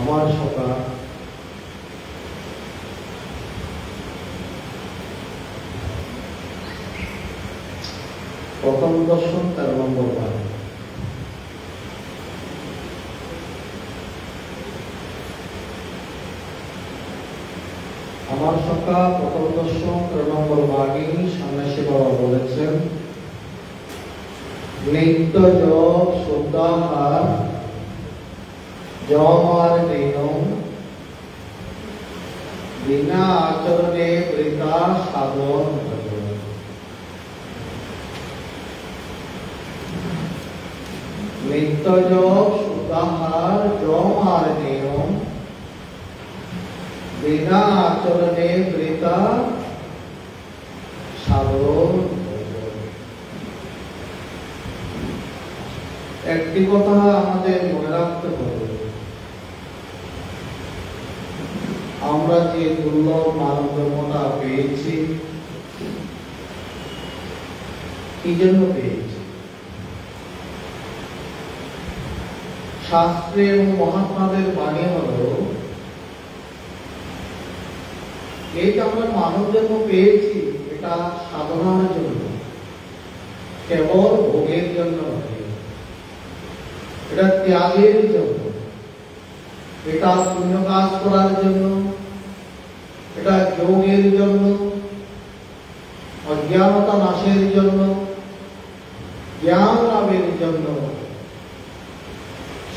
আমার সকা প্রথম দর্শন 13 নম্বর বাণী। আমার সকা প্রথম দর্শন 13 নম্বর বাণী। সন্ন্যাসী বাবা বলেছেন, নিত্য যোগ শুদ্ধাহার যমার দিনম বিনা আচরণে বৃথা সাধন। নিত্য যোগ শুদ্ধাহার যমার দিনম বিনা আচরণে বৃথা সাধন। একটি কথা আমাদের মনে রাখতে হবে, আমরা যে দুর্লভ মানব জন্মটা পেয়েছি, কি জন্য পেয়েছি? শাস্ত্রে এবং মহাত্মাদের বাণী হলো, এই যে আমরা মানব জন্ম পেয়েছি এটা সাধনার জন্য, কেবল ভোগের জন্য নয়, এটা ত্যাগের জন্য, এটা পুণ্য কাজ করার জন্য, এটা যোগের জন্য, অজ্ঞানতা নাশের জন্য, জ্ঞান লাভের জন্য,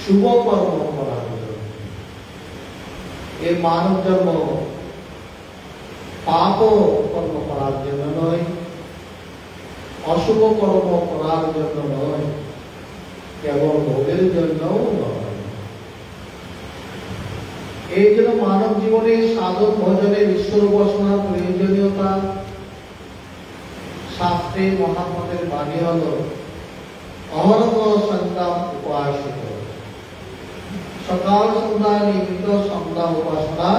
শুভ কর্ম করার জন্য। এই মানব জন্ম পাপ কর্ম করার জন্য নয়, অশুভ কর্ম করার জন্য নয়, কেবল ভোগের জন্য নয়। এই জন্য মানব জীবনে সাধন ভজনের ঈশ্বর উপাসনার প্রয়োজনীয়তা শাস্ত্রে মহাত্মাদের বাণী হল, অহরহ সন্ধ্যা উপাসিত, সকাল সন্ধ্যা নিয়মিত সন্ধ্যা উপাসনা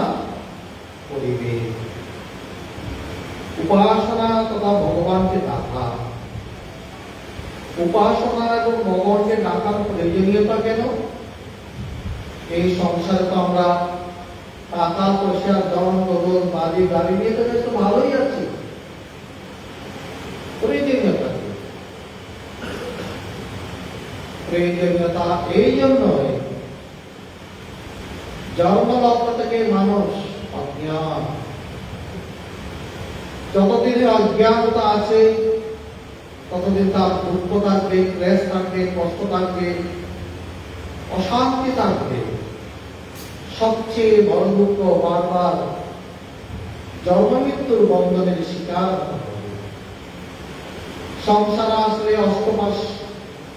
করিবে। উপাসনা তথা ভগবানকে ডাকা। উপাসনা এবং ভগবানকে ডাকার প্রয়োজনীয়তা কেন? এই সংসারে তো আমরা টাকা পয়সা ধন দৌলত বাড়ি গাড়ি নিয়ে তো বেশ ভালোই আছি। প্রয়োজনীয়তা প্রয়োজনীয়তা এই জন্যই, জন্মলগ্ন থেকে মানুষ অজ্ঞান। যতদিন অজ্ঞানতা আছে ততদিন তার দুঃখ থাকবে, ক্লেশ থাকবে, কষ্ট থাকবে, অশান্তি থাকবে। সবচেয়ে বড় দুঃখ বারবার জন্ম মৃত্যুর বন্ধনের শিকার হবে। সংসার আসলে অষ্টমাস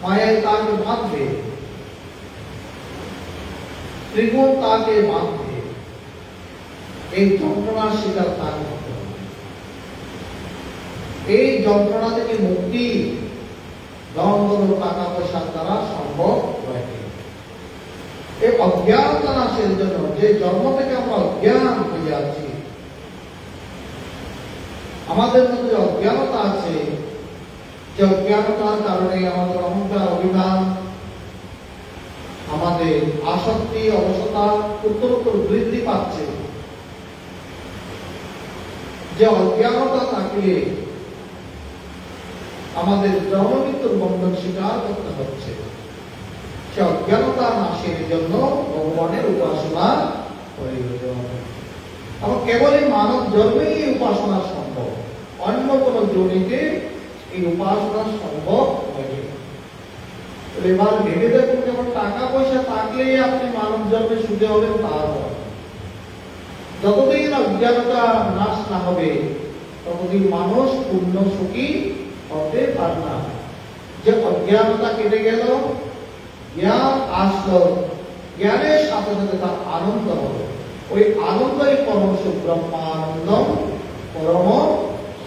মায়ের তাকে বাঁধবে, ত্রিগুণ তাকে বাঁধবে, এই যন্ত্রণার শিকার তাকে হতে হবে। এই যন্ত্রণা থেকে মুক্তি ধন দৌলত টাকা পয়সার দ্বারা সম্ভব হয়। এই অজ্ঞানতা নাশের জন্য, যে জন্ম থেকে আমরা অজ্ঞান হয়ে আছি, আমাদের মধ্যে যে অজ্ঞানতা আছে, যে অজ্ঞানতার কারণে আমাদের অহংকার, অভিমান, আমাদের আসক্তি, অলসতা উত্তরোত্তর বৃদ্ধি পাচ্ছে। যে অজ্ঞানতা থাকলে আমাদের জন্ম মৃত্যুর বন্ধন স্বীকার করতে হচ্ছে, সে অজ্ঞানতা নাশের জন্য ভগবানের উপাসনা প্রয়োজন। এবং কেবল এই মানব জন্মেই এই উপাসনা সম্ভব, অন্য কোন জনিতে এই উপাসনা সম্ভব নয়। এবার ভেবে দেখুন, যেমন টাকা পয়সা থাকলেই আপনি মানব জন্মে সুখী হবেন তা নয়। যতদিন অজ্ঞানতা নাশ না হবে ততদিন মানুষ পূর্ণ সুখী হতে পারে না। যে অজ্ঞানতা কেটে গেল, জ্ঞান আসলো, জ্ঞানের সাথে সাথে তার আনন্দ হলো। ওই আনন্দই পরম সুখ, ব্রহ্মানন্দ পরম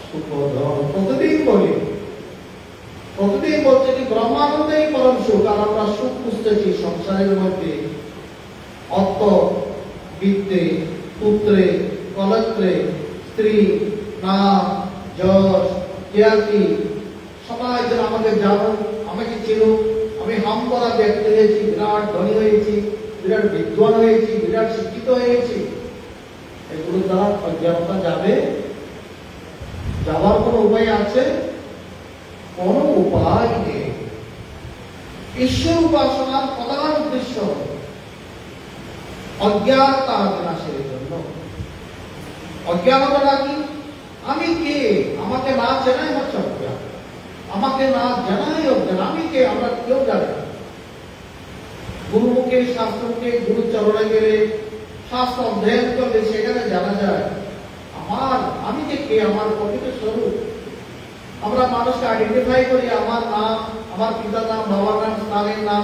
সুখধন। প্রতিদিন বলছে কি ব্রহ্মানন্দেই পরম সুখ। আর আমরা সুখ খুঁজতেছি সংসারের মধ্যে, অর্থ, বিত্তে, পুত্রে, কলত্রে, স্ত্রী, নাম, যশ, খ্যাতি। সবাই যেন আমাকে জানো, আমাকে চিনো, আমি হামকরা ব্যক্তি হয়েছি, বিরাট ধনী হয়েছি, বিরাট বিদ্বান হয়েছি, বিরাট শিক্ষিত হয়েছি, এগুলো দ্বারা অজ্ঞানতা যাবে? যাওয়ার কোনো উপায় আছে? কোনো উপায় নেই। ঈশ্বর উপাসনার প্রধান উদ্দেশ্য অজ্ঞানতা বিনাশের জন্য। অজ্ঞানতা কি? আমি কে? আমাকে না জানাই হচ্ছে অজ্ঞান। আমাকে না জানাই অজ্ঞান। আমি কে? আমরা কেউ জানি না। গুরুমুখে, শাস্ত্রকে, গুরু চরণে গেলে, শাস্ত্র অধ্যয়ন করলে সেখানে জানা যায় আমি যে কে, আমার প্রকৃত স্বরূপ। আমরা মানুষকে আইডেন্টিফাই করি আমার নাম, আমার পিতার নাম, বাবার নাম, স্থানের নাম,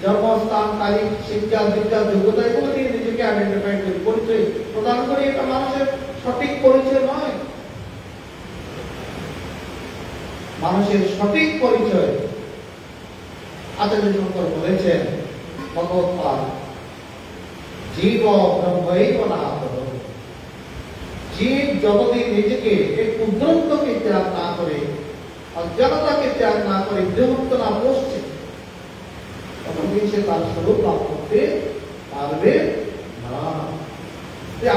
জন্মস্থান, তারিখ, শিক্ষা, বিদ্যা, যোগ্যতা, এগুলো নিয়ে নিজেকে আইডেন্টিফাই করি, পরিচয় প্রদান করি। এটা মানুষের সঠিক পরিচয় নয়। মানুষের সঠিক পরিচয় আচার্য শঙ্কর বলেছেন, ভগবৎপাদ, জীব ব্রহ্মৈব নাপর। জীব জগতে নিজেকে এই উদ্রন্তকে ত্যাগ না করে, অজ্ঞানতাকে ত্যাগ না করে, বিমুক্ত না বসছে, ততদিন সে তার স্বরূপ লাভ করতে পারবে না।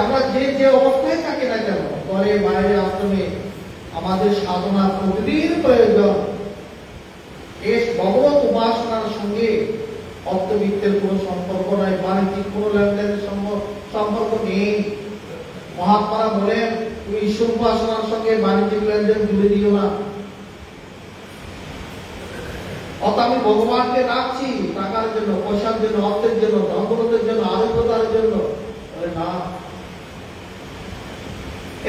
আমরা যে যে অবস্থায় থাকি না কেন, ঘরে, বাইরে, আশ্রমে, আমাদের সাধনা প্রতিদিন প্রয়োজন। এই ভগবত উপাসনার সঙ্গে অর্থবিত্তের কোন সম্পর্ক নাই, বাণিজ্যিক কোন লেনদেনের সম্পর্ক নেই। মহাত্মারা বলেন, তুমি ঈশ্বর উপাসনার সঙ্গে বাণিজ্যিক লেনদেন জুড়ে দিও না। অত আমি ভগবানকে ডাকছি টাকার জন্য, পয়সার জন্য, অর্থের জন্য, ধনদৌলতের জন্য, আরোগ্যতার জন্য, বলে না।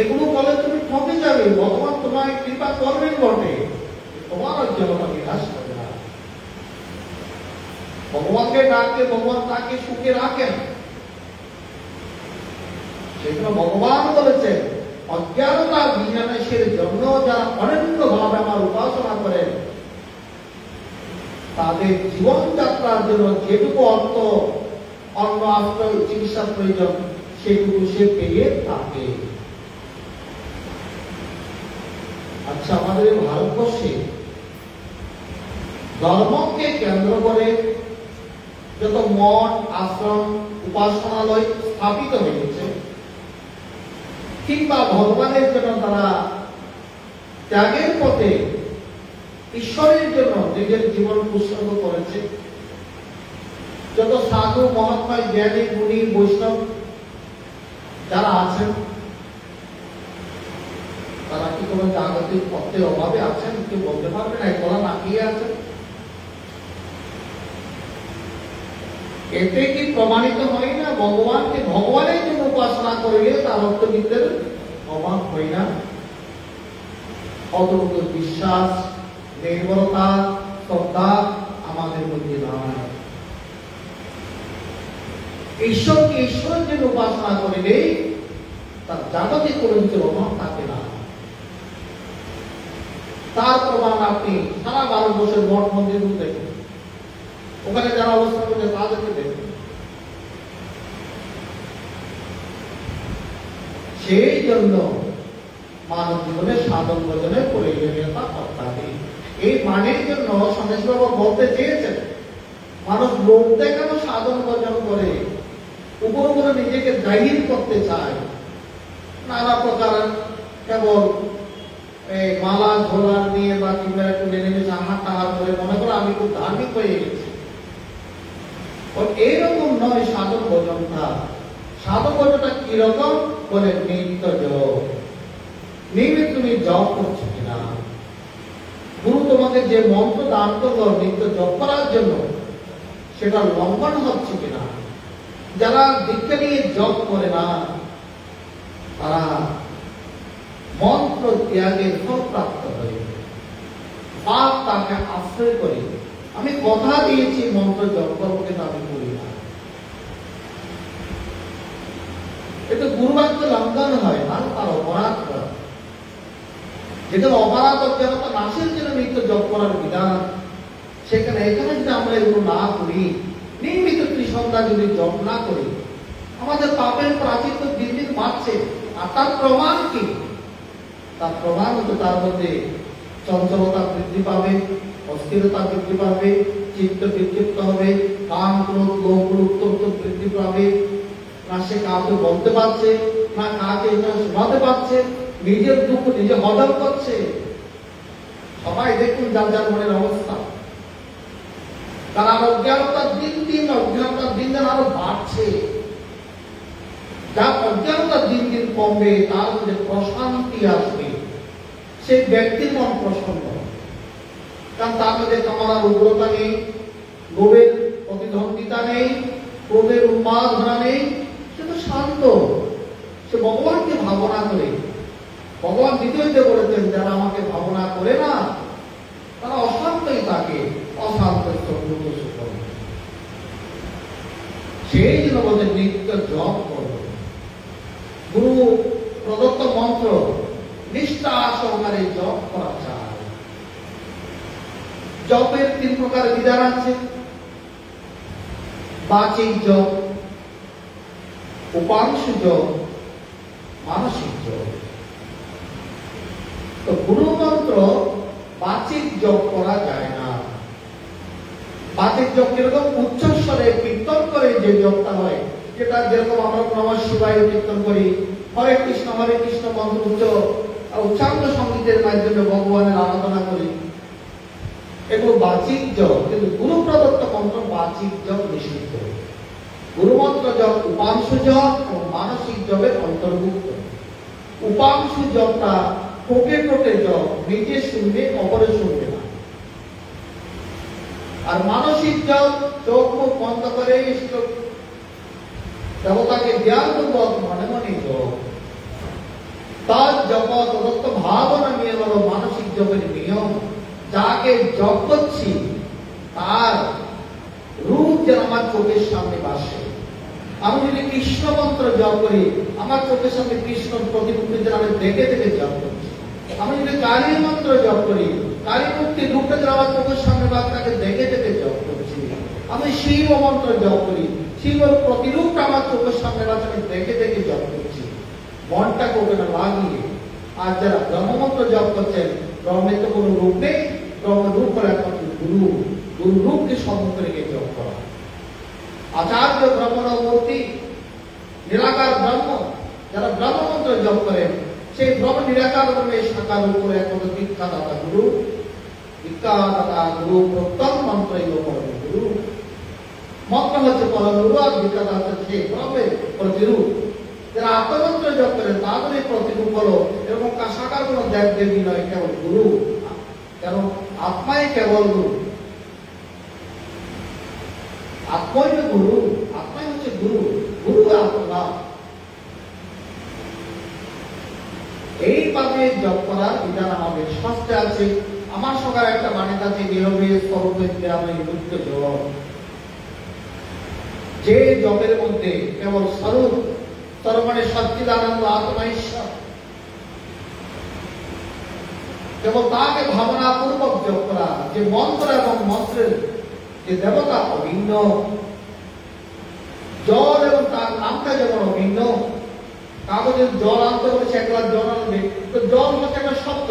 এগুলো বলে তুমি ঠকে যাবে। ভগবান তোমায় কৃপা করবেন বটে, তোমার অজ্ঞানতা বিনাশ করবে না। ভগবানকে ডাকলে ভগবান তাকে সুখে রাখেন। সেজন্য ভগবান বলেছেন, অজ্ঞানতা বিনাশের জন্য যারা অনন্য ভাবে আমার উপাসনা করেন, তাদের জীবনযাত্রার জন্য যেটুকু অর্থ, অন্ন, আশ্রয়, চিকিৎসার প্রয়োজন, সেটুকু সে পেয়ে থাকে। আচ্ছা, আমাদের ভারতবর্ষে ধর্মকে কেন্দ্র করে যত মঠ, আশ্রম, উপাসনালয় স্থাপিত হয়েছে, কিংবা ভগবানের জন্য তারা ত্যাগের পথে ঈশ্বরের জন্য নিজের জীবন উৎসর্গ করেছে, যত সাধু, মহাত্মা, জ্ঞানী, গুণী, বৈষ্ণব যারা আছেন, তারা কি কোন জাগতিক তত্ত্বের অভাবে আছেন? কেউ বলতে পারবে না। একলা নাকিয়ে আছেন। এতে কি প্রমাণিত হয় না ভগবানকে ভগবানের জন্য উপাসনা করলে তার অর্থবিদ্যের অভাব হয় না? অতটুকু বিশ্বাস, নির্ভরতা, শ্রদ্ধা আমাদের মধ্যে নাই। ঈশ্বরকে ঈশ্বরের জন্য উপাসনা করলে তার জাগতিক কোনো কিছুর অভাব থাকে না। তার প্রমাণ আপনি সারা ভারতবর্ষের মঠ মন্দির দেখেন, ওখানে যারা অবস্থান করছে তাদেরকে দেখেন। সেই জন্য মানব জীবনে সাধন ভজনের প্রয়োজনীয়তা অত্যাধিক। এই মানের জন্য সন্ন্যাসী বাবা বলতে চেয়েছেন, মানুষ লোক দেখানো সাধন ভজন করে, উপর উপরে নিজেকে জাহির করতে চায়, নানা প্রকার কেবল মালা ঝোলা নিয়ে বা কিংবা একটু নেমেছে আমার টাহার করে মনে করো আমি খুব ধার্মিক হয়ে গেছি। এইরকম নয় সাধন ভজনটা। সাধন ভজনটা কিরকম বলে, নিত্য জপ। নিয়মিত তুমি জপ করছো কিনা? গুরু তোমাকে যে মন্ত্র দান করলো নিত্য জপ করার জন্য, সেটা লঙ্ঘন হচ্ছে কিনা? যারা দীক্ষা নিয়ে জপ করে না, তারা মন্ত্র ত্যাগের ফল প্রাপ্ত হয়। পাপ তাকে আশ্রয় করে। আমি কথা দিয়েছি মন্ত্র জপ করবো, কিন্তু আমি করি না, এটা গুরুবাক্য লঙ্ঘন হয় না, তার অপরাধ হয়। যেখানে অপরাধ অজ্ঞানতা নাশের জন্য নিত্য জপ করার বিধান, সেখানে এখানে যদি আমরা এগুলো না করি, নিয়মিত ত্রিসন্ধ্যা যদি জপ না করি, আমাদের পাপের প্রাচীর তো দিন দিন বাড়ছে। আর তার প্রমাণ কি? তার প্রমাণ হতো তার মধ্যে চঞ্চলতা বৃদ্ধি পাবে, অস্থিরতা বৃদ্ধি পাবে, চিত্ত বিক্ষিপ্ত হবে, কাম, ক্রোধ, লোভ, উত্তপ্ত বৃদ্ধি সে কাউকে বলতে পারছে, না কাকে শোনাতে পারছে, নিজের দুঃখ নিজে হজম করছে। সবাই দেখুন যার যার মনের অবস্থা। তার অজ্ঞানতার দিন দিন আরো বাড়ছে। যার অজ্ঞানতার দিন দিন কমবে, তার মধ্যে প্রশান্তি আসবে, সেই ব্যক্তির মন প্রসন্ন। কারণ তার মধ্যে কামনার উগ্রতা নেই, লোভের প্রতিদ্বন্দ্বিতা নেই, ক্রোধের উন্মাদনা নেই। সে তো শান্ত, সে ভগবানকে ভাবনা করে। ভগবান দ্বিতীয়তে বলেছেন, যারা আমাকে ভাবনা করে না তারা অশান্তই থাকে, অশান্ত সেই জন্য বলতে নিত্য জপ করব। গুরু প্রদত্ত মন্ত্র নিষ্ঠা সহকারে জপ করা চায়। জপের 3 প্রকার বিধান আছে। বাচিক জপ, উপাংশু জপ, মানসিক জপ। তো গুরু মন্ত্র বাচিক জপ করা যায় না। বাচিক জপ কিরকম? উচ্চস্বরে কীর্তন করে যে জপটা হয়, যেটা যেরকম আমরা নমঃ শিবায় কীর্তন করি, হরে কৃষ্ণ মন্ত্র উচ্চাঙ্গ সঙ্গীতের মাধ্যমে ভগবানের আরাধনা করি, এগুলো বাচিক জপ। কিন্তু গুরু প্রদত্ত মন্ত্র বাচিক জপ নিষিদ্ধ। গুরু মন্ত্র জপ উপাংশু জপ ও মানসিক জপের অন্তর্ভুক্ত। উপাংশু জপটা ঠোঁটে ঠোঁটে জপ, নিজে শুনবে, অপরে শুনবে না। আর মানসিক জপ চোখ মুখ বন্ধ করে ইষ্ট দেবতাকে ধ্যানপূর্বক মনে মনে জপ। তার জপ তদত্ত ভাবনা নিয়ে হলো মানসিক জপের নিয়ম। যাকে জপ করছি তার রূপ যেন আমার চোখের সামনে বাসে। আমি যদি কৃষ্ণ মন্ত্র জপ করি, আমার চোখের সামনে কৃষ্ণ প্রতিমূর্তি যেন আমি দেখে দেখে জপ করছি। আমি যদি কালী মন্ত্র জপ করি, কালী মূর্তির রূপটা যেন আমার চোখের সামনে বাসে, তাকে দেখে দেখে জপ করছি। আমি শিব মন্ত্র জপ করি, শিবের প্রতিরূপটা আমার চোখের সামনে বাসে, আমি দেখে দেখে জপ করছি। মনটাকে ওখানে লাগিয়ে। আর যারা ব্রহ্মমন্ত্র জপ করছেন, ব্রহ্মের তো কোনো রূপ নেই, ব্রহ্মের রূপ করে একমাত্র গুরু, গুরু রূপকে সম্মুখে রেখে জপ করা। আচার্য ব্রহ্মণ মূর্তি, নিরাকার ব্রহ্ম। যারা ব্রহ্মমন্ত্র জপ করেন, সেই ব্রহ্ম নিরাকার ব্রহ্মের সাকার উপরে একমাত্র দীক্ষাদাতা গুরু, দীক্ষাদাতা গুরু প্রত্যম মন্ত্রই পরম গুরু। মন্ত্র হচ্ছে পরম গুরু, আর দীক্ষাদাতা সেই ব্রহ্মের প্রতিরূপ। যারা আত্মমন্ত্র জপ করেন, তাদের প্রতিরূপ হলো এরকম সাকার কোন দেব দেবী নয়, কেবল গুরু। কারণ আত্মাই কেবল গুরু, আত্মাই গুরু, আত্মাই হচ্ছে গুরু, গুরু আত্মা। এইভাবে জপ করার বিধান আমাদের শাস্ত্রে আছে। আমার সকাল একটা মান্যতা আছে, নীরবে স্বরূপে গ্রামে নিযুক্ত জপ। যে জপের মধ্যে কেবল স্বরূপ, স্বরূপ মানে সচ্চিদানন্দ আত্মা ঈশ্বর, কেবল তাকে ভাবনা পূর্বক জপ করা। যে মন্ত্র এবং মন্ত্রের যে দেবতা অভিন্ন, জল এবং তার নামটা যেমন অভিন্ন। কাগজে জল আনতে বলেছে, এক গ্লাস জল আনবে, তো জল হচ্ছে একটা শব্দ,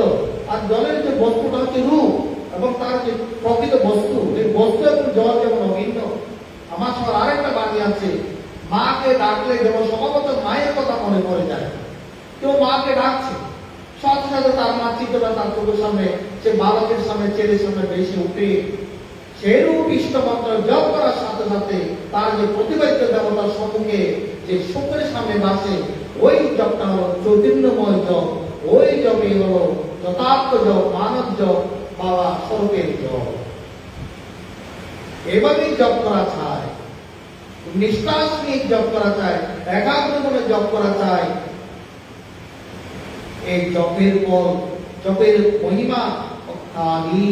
আর জলের যে বস্তুটা হচ্ছে রূপ, এবং তার যে প্রকৃত বস্তু, এই বস্তু এবং জল যেমন অভিন্ন। আমার সবার আরেকটা বাণী আছে, মাকে ডাকলে যেমন স্বভাবত মায়ের কথা মনে পড়ে যায়। কেউ মাকে ডাকছে, সাথে সাথে তার মা চিত্রটা তার চোখের সামনে, সে বালকের সামনে, ছেলের সামনে বেশি উঠে। সেরূপ ইষ্ট মন্ত্র জপ করার সাথে সাথে তার যে প্রতিবাদ্য দেবতার সম্মুখে যে চোখের সামনে বাসে, ওই জপটা হলো চৈতন্যময় জপ। ওই জপই হলো যথার্থ জপ, মানব জপ, বাবা স্বরূপের জপ। এভাবেই জপ করা চায়, নিষ্ঠার সহিত জপ করা চায়, একাগ্র মনে জপ করা চায়। এই জপের পর জপের মহিমা অত্যাধি।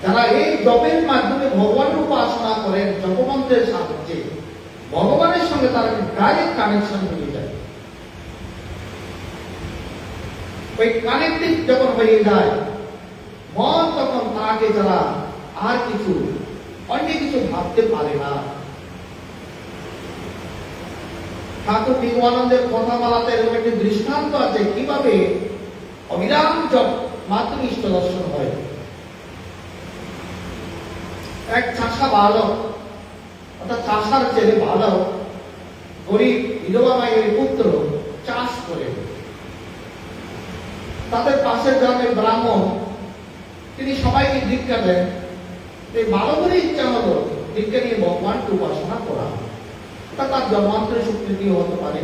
যারা এই জপের মাধ্যমে ভগবানের উপাসনা করেন, জপমন্ত্রের সাহায্যে ভগবানের সঙ্গে তারা ডাইরেক্ট কানেকশন হয়ে যায়। ওই কানেক্টিভ যখন হয়ে যায় মন, তখন তাকে যারা আর কিছু অন্য কিছু ভাবতে পারে না। ঠাকুর বিজ্ঞানন্দের কথামালাতে এরকম একটি দৃষ্টান্ত আছে, কিভাবে অবিরাম জপ মাধ্যমে ইষ্ট দর্শন হয়। এক চাষা বালক, অর্থাৎ চাষার ছেলে বালক, গরিব বিধবা মায়ের পুত্র চাষ করে, তাদের পাশের গ্রামের ব্রাহ্মণ তিনি সবাইকে দীক্ষা দেন। এই ভালো করে ইচ্ছা হলো দীক্ষা নিয়ে ভগবানকে উপাসনা করা, তা তার জন্মান্তরে স্বীকৃতিও হতে পারে।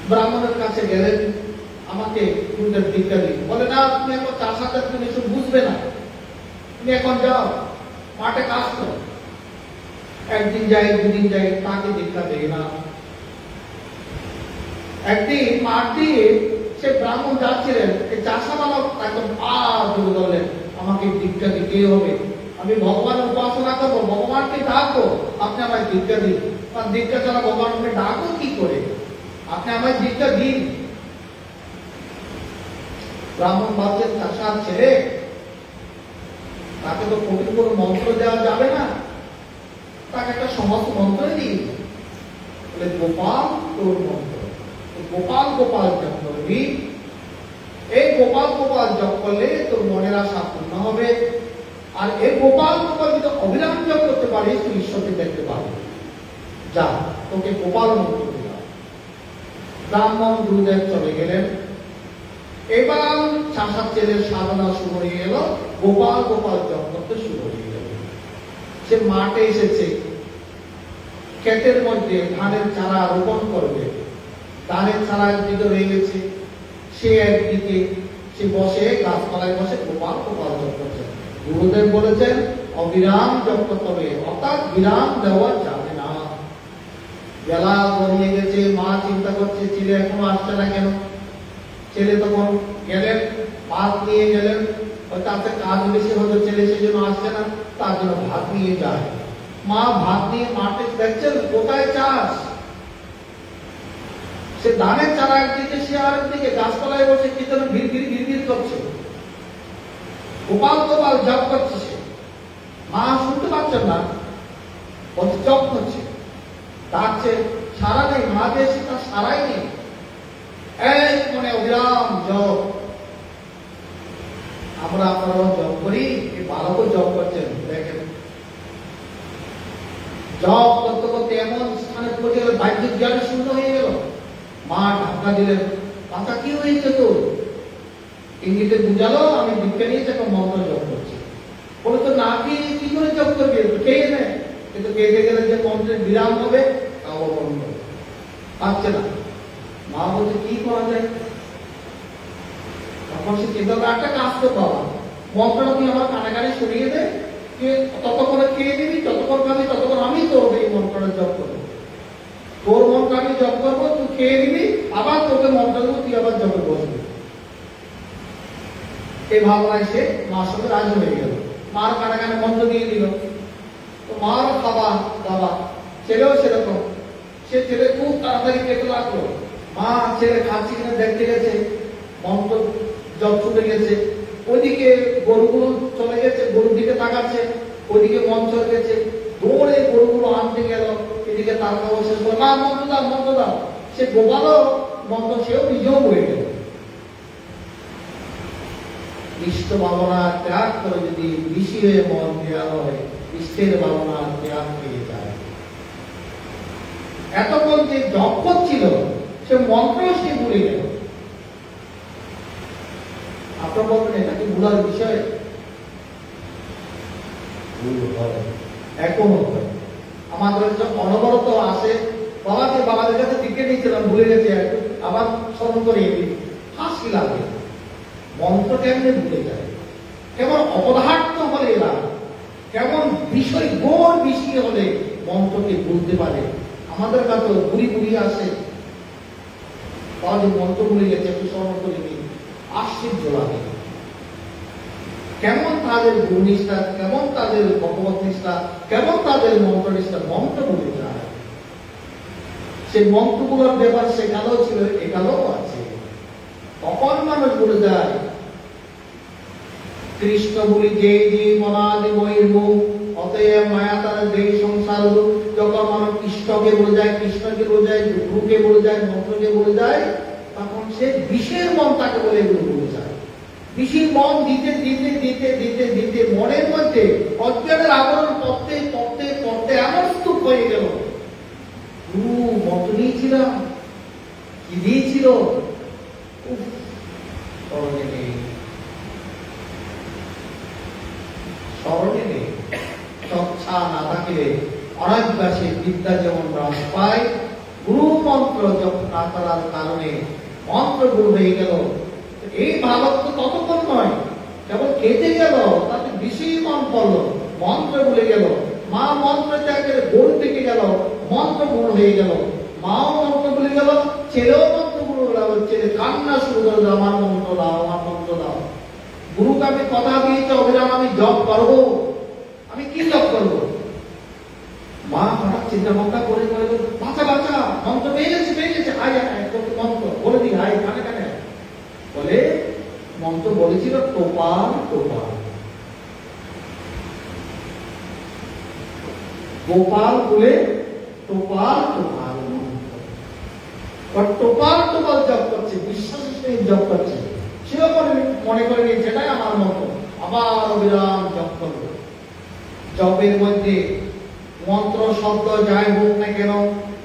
ব্রাহ্মণের কাছে গেলেন, আমাকে গুরুদেব দীক্ষা দিন। বলে না, তুমি এখন চাষাদের তুমি এসব বুঝবে না, তুমি এখন যাও মাঠে কাজ করো। একদিন যাই, দুদিন যাই, তাকে দীক্ষা দেয় না। একদিন মাঠ দিয়ে সে ব্রাহ্মণ যাচ্ছিলেন, এই চাষাওয়ালা একদম পা জোরে ধরলেন, আমাকে দীক্ষা দিতেই হবে, আমি ভগবানের উপাসনা করবো, ভগবানকে ডাকবো, আপনি আমায় দীক্ষা দিন। আর দীক্ষা ছাড়া ভগবানকে ডাকবো কি করে, আপনি আমায় দীক্ষা দিন। ব্রাহ্মণ ভাবছেন চাষার ছেলে, তাকে তো কঠিন কোনো মন্ত্র দেওয়া যাবে না, তাকে একটা সমস্ত মন্ত্রই দিই। বলে গোপাল তোর মন্ত্র, গোপাল গোপাল জপ করবি, এই গোপাল গোপাল জপ করলে তোর মনের আশা পূর্ণ হবে। আর এই গোপাল গোপাল যদি অবিরাম জপ করতে পারিস তুই ঈশ্বরকে দেখতে পাবি। যা, তোকে গোপাল মন্ত্র দিলাম। ব্রাহ্মণ গুরুদেব চলে গেলেন। এবার চাষার ছেলের সাধনা শুরু হয়ে গেল, গোপাল গোপাল জপ করতে শুরু হয়ে গেল। সে মাঠে এসেছে, ক্ষেতের মধ্যে ধানের চারা রোপণ করবে, ধানের চারা একদিকে রয়ে গেছে, সে একদিকে সে বসে গাছপালায় বসে গোপাল গোপাল জপ করছে। গুরুদেব বলেছেন অবিরাম জপ করতে হবে, অর্থাৎ বিরাম দেওয়া যাবে না। বেলা গড়িয়ে গেছে, মা চিন্তা করছে ছেলে এখনো আসছে না কেন। ছেলে তখন গেলেন, ভাত নিয়ে গেলেন, তাতে কাজ বেশি হতো, ছেলে সেই জন্য আসছে না, তার জন্য ভাত নিয়ে যায়। মা ভাত নিয়ে মাঠে দেখছেন কোথায় চাষ, সে ধানের চারা একদিকে, সে আর একদিকে গাছপালায় বসে কি যেন ভিড় ভিড় ভিড় ভিড় করছে, গোপাল গোপাল জপ করছে। সে মা শুনতে পাচ্ছেন না, জপ করছে, ডাকছে, সারা নেই, মা দিয়েছে তার সারাই নেই, এক মনে অবিরাম জপ। আমরা আপনারাও জপ করি, এই বালকও জপ করছেন, দেখেন জপ করতে করতে এমন স্থানে পৌঁছে গেল, বাহ্যিক জ্ঞান শূন্য হয়ে গেল। মা ঢাকা দিলেন, পাতা কি হয়েছে তোর? ইঙ্গিতে বুঝালো আমি দীক্ষা নিয়েছি, এখন মন্ত্র জপ করছি। বলে তো না খেয়ে কি করে জপ করবি, খেয়ে নেয়, কিন্তু খেয়ে গেলে যে মন্ত্রের বিরাম হবে তাও বন্ধ পাচ্ছে না। মা বলছে কি করা যায়? তখন সে চিন্তা করে একটা কাজ তো বাবা, মন্ত্রটা তুই আমার কানে কানে শুনিয়ে দে, ততক্ষণে খেয়ে দিবি, যতক্ষণ খাবি ততক্ষণ আমি তোর এই মন্ত্রটা জপ করবো, তোর মন্ত্র আমি জপ করবো, তুই খেয়ে দিবি, আবার তোকে মন্ত্র দেবো, তুই আবার জপে বসবি। এই ভাবনায় সে মার সঙ্গে রাজি হয়ে গেল, মার কানে কানে মন্ত্র দিয়ে দিল। তো মারও খাওয়া দাওয়া, ছেলেও সেরকম, সে ছেলে খুব তাড়াতাড়ি খেতে লাগলো। মা ছেলে খাচ্ছি কিনা দেখতে গেছে, মন্ত্র জপ ছুটে গেছে, ওইদিকে গরুগুলো চলে গেছে, গরুর দিকে তাকাচ্ছে, ওইদিকে মন চলে গেছে, দৌড়ে গরুগুলো আনতে গেল, এদিকে তার শেষ করে মা মন্ত্র দাও মন্ত্র দাও। সে গোপালও মন্ত্র, সেও নিজেও বয়ে গেল। ইষ্ট ভাবনা ত্যাগ করে যদি বিষয়ে মন দেওয়া হয়, ইষ্টের ভাবনা ত্যাগ পেয়ে যায়। এতক্ষণ যে জপ করছিল সে মন্ত্র সে ভুলে গেল। আপনার বলবেন এটা কি ভুলার বিষয়? ভুল হয়, এখনো হয়। আমাদের অনবরত আসে, বাবাদের কাছে দীক্ষা নিয়েছিলাম, ভুলে গেছে, একটু আবার স্মরণ করিয়ে দিই, হাসি লাগে। মন্ত্র কেমনে ভুলে যায়, কেমন অপদার্থ হলে এরা, কেমন বিষয় গোর বিষয় হলে মন্ত্রকে ভুলতে পারে। আমাদের কাছে বুড়ি বুড়ি আসে, মন্ত্র ভুলে গেছে, একটু স্মরণ করে দিই, আশ্চর্য লাগে। কেমন তাদের গুণনিষ্ঠা, কেমন তাদের ভগবত নিষ্ঠা, কেমন তাদের মন্ত্র নিষ্ঠা, মন্ত্র ভুলে যায়। সে মন্ত্রগুলোর ব্যাপার সেখানেও ছিল, এখানেও আছে। তখন মানুষ বলে যায় কৃষ্ণ বলি যে যে মনাদি ময়ূর মুখ, অতএব মায়া তার দেহ সংসার। যখন মানুষ কৃষ্ণকে বলে যায়, কৃষ্ণকে বলে যায়, গুরুকে বলে যায়, মন্ত্রকে বলে যায়, তখন সে বিষের মন তাকে বলে এগুলো বলে যায়। বিষের মন দিতে দিতে দিতে দিতে দিতে মনের মধ্যে অজ্ঞানের আবরণ পড়তে পড়তে পড়তে এমন স্তূপ হয়ে গেল, গুরু বলেছিলাম, কি দিয়েছিল, স্মরণে নেই, স্মরণে নেই। চর্চা না থাকলে অনাভ্যাসে বিদ্যা যেমন হ্রাস পায়, গুরু মন্ত্র জপ না করার কারণে মন্ত্র গুরু হয়ে গেল। এই ভাগত্ব ততক্ষণ নয়, কেবল কেটে গেল, তাতে বেশি মন পড়লো, মন্ত্র ভুলে গেল। মা মন্ত্র ত্যাগের গরু থেকে গেল, মন্ত্র গুরু হয়ে গেল। মাও মন্ত্র ভুলে গেল, ছেলেও মন্ত্র গুরু হয়ে গেল। ছেলে কান্না শুরু করে, আমার মন্ত্র দাও, আমার মন্ত্র দাও। গুরুকে আমি কথা দিয়েছি, অভিরাম আমি জপ করবো, আমি কি জপ করবো? মা হঠাৎ চিন্তা ভাবনা করে বাঁচা বাঁচা, মন্ত্র পেয়ে গেছে, পেয়ে গেছে, আয় আয় মন্ত্র বলে দিই, আয় কানে কানে বলে। মন্ত্র বলেছিল টোপাল টোপাল, গোপাল বলে টোপাল টোপাল টোপাল টোপাল জপ করছে, বিশ্বাসের সহিত জপ করছে। সেও মনে করে নিয়ে সেটাই আমার মন্ত্র, আবার অবিরাম জপ করবে। জপের মধ্যে মন্ত্র শব্দ যাই হোক না কেন,